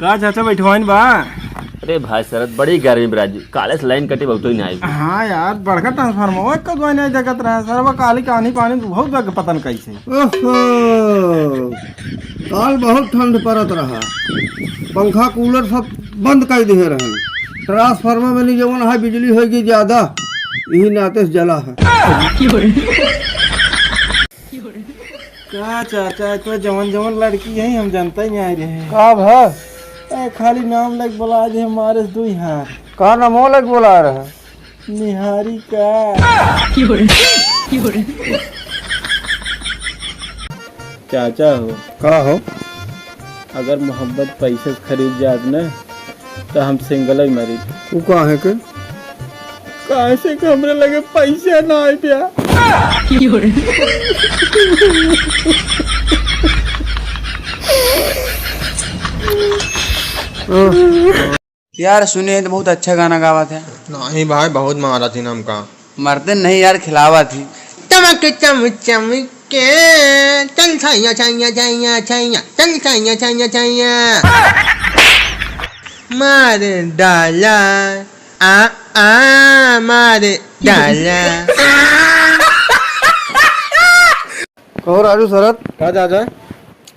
का चाचा बैठवाइन बा। अरे भाई शरद बड़ी गर्मी बराजी काले से लाइन कटी बहुत ही नहीं आई। हाँ यार बड़का ट्रांसफार्मर एक कदवा नहीं जगत रहा सरवा काली कहानी पानी बहुत जगह पतन कैसे। ओहो, काल बहुत ठंड पड़त रहा, पंखा कूलर सब बंद कर दिए रहे। ट्रांसफार्मर में नहीं जवन है बिजली होगी ज्यादा, यही नाते से जला है। का चाचा तो जवन जवन लड़की है हम जानता ही नहीं रहे। का भा खाली नाम लग बोला दे हमारे दो हार का नमो लग बोला रहा निहारी का। चाचा हो का हो अगर मोहब्बत पैसे से खरीद जात न तो हम सिंगल ही मरी। तू का है के कहाँ से हमरे लगे पैसे ना आए पिया। यार सुने तो बहुत अच्छा गाना गावा थे। नहीं भाई बहुत मारा थी नाम का मरते नहीं यार खिलावा थी। चमक चम चमके चल छैया छैया छैया छैया चल छैया छैया छैया मार डाला आ मार डाला। कहो राजू शरद का चाचा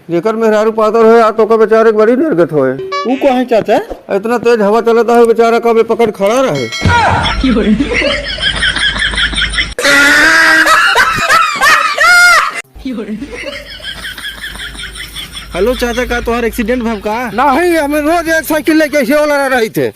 जेकर मेहरारू पातर हो तो का बेचारे के बड़ी निर्गत होए। वो को है चाचा। इतना तेज हवा चलता है बेचारा कब पकड़ खड़ा रहे। हेलो चाचा का तुम्हारा एक्सीडेंट भव का। नहीं हमें रोज एक साइकिल लेके ऐसे वाला रही थे।